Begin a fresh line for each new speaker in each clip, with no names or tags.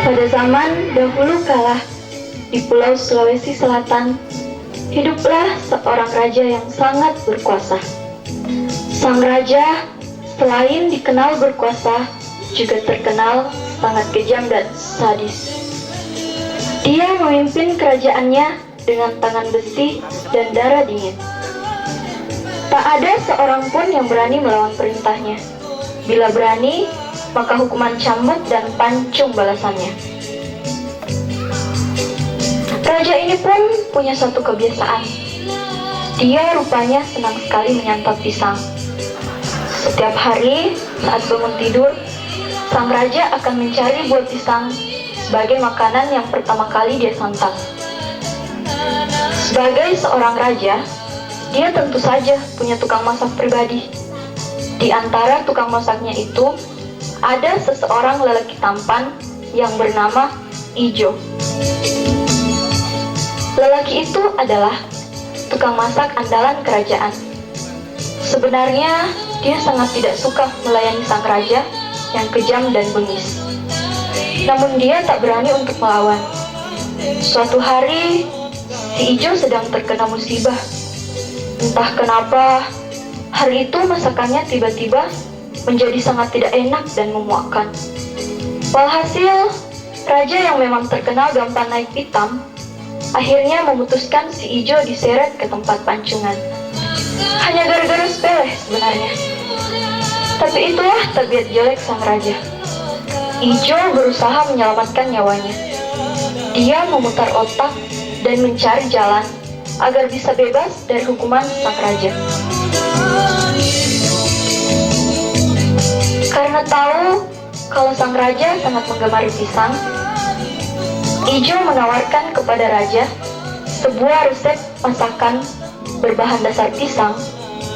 Pada zaman dahulu kala, di Pulau Sulawesi Selatan, hiduplah seorang raja yang sangat berkuasa. Sang raja selain dikenal berkuasa, juga terkenal sangat kejam dan sadis. Dia memimpin kerajaannya dengan tangan besi dan darah dingin. Tak ada seorang pun yang berani melawan perintahnya. Bila berani, maka hukuman cambuk dan pancung balasannya. Raja ini pun punya satu kebiasaan. Dia rupanya senang sekali menyantap pisang. Setiap hari saat bangun tidur, sang raja akan mencari buah pisang sebagai makanan yang pertama kali dia santap. Sebagai seorang raja, dia tentu saja punya tukang masak pribadi. Di antara tukang masaknya itu, ada seseorang lelaki tampan yang bernama Ijo. Lelaki itu adalah tukang masak andalan kerajaan. Sebenarnya, dia sangat tidak suka melayani sang raja yang kejam dan bengis. Namun dia tak berani untuk melawan. Suatu hari, si Ijo sedang terkena musibah. Entah kenapa, hari itu masakannya tiba-tiba menjadi sangat tidak enak dan memuakkan. Walhasil, raja yang memang terkenal gampang naik pitam, akhirnya memutuskan si Ijo diseret ke tempat pancungan. Hanya gara-gara sepele sebenarnya. Tapi itulah tabiat jelek sang raja. Ijo berusaha menyelamatkan nyawanya. Dia memutar otak dan mencari jalan agar bisa bebas dari hukuman sang raja. Karena tahu kalau sang raja sangat menggemari pisang, Ijo menawarkan kepada raja sebuah resep masakan berbahan dasar pisang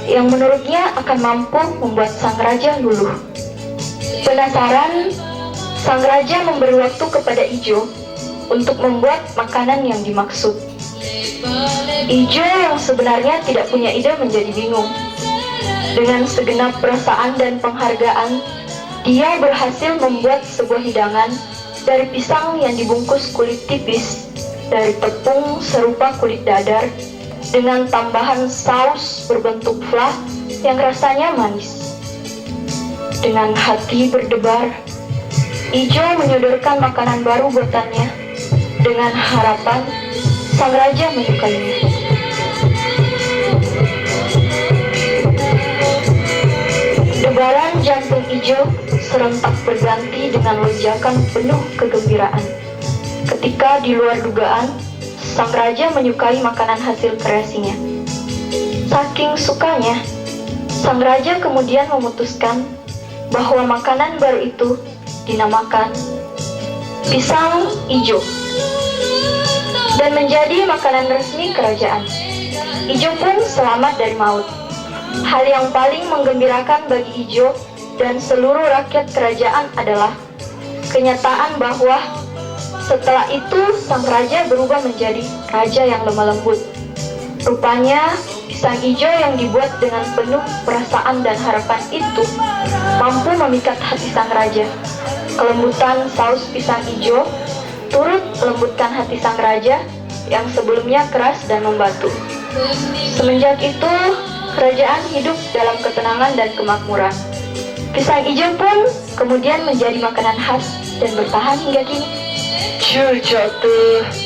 yang menurutnya akan mampu membuat sang raja luluh. Penasaran, sang raja memberi waktu kepada Ijo untuk membuat makanan yang dimaksud. Ijo yang sebenarnya tidak punya ide menjadi bingung. Dengan segenap perasaan dan penghargaan, dia berhasil membuat sebuah hidangan dari pisang yang dibungkus kulit tipis, dari tepung serupa kulit dadar, dengan tambahan saus berbentuk flah yang rasanya manis. Dengan hati berdebar, Ijo menyodorkan makanan baru buatannya dengan harapan sang raja menyukainya. Debaran jantung Ijo serentak berganti dengan lonjakan penuh kegembiraan. Ketika di luar dugaan, sang raja menyukai makanan hasil kreasinya. Saking sukanya, sang raja kemudian memutuskan bahwa makanan baru itu dinamakan pisang Ijo dan menjadi makanan resmi kerajaan. Ijo pun selamat dari maut. Hal yang paling menggembirakan bagi Ijo dan seluruh rakyat kerajaan adalah kenyataan bahwa setelah itu sang raja berubah menjadi raja yang lemah lembut. Rupanya pisang Ijo yang dibuat dengan penuh perasaan dan harapan itu mampu memikat hati sang raja. Kelembutan saus pisang Ijo turut melembutkan hati sang raja yang sebelumnya keras dan membatu. Semenjak itu, kerajaan hidup dalam ketenangan dan kemakmuran. Pisang Ijo pun kemudian menjadi makanan khas dan bertahan hingga kini.
Jatuh.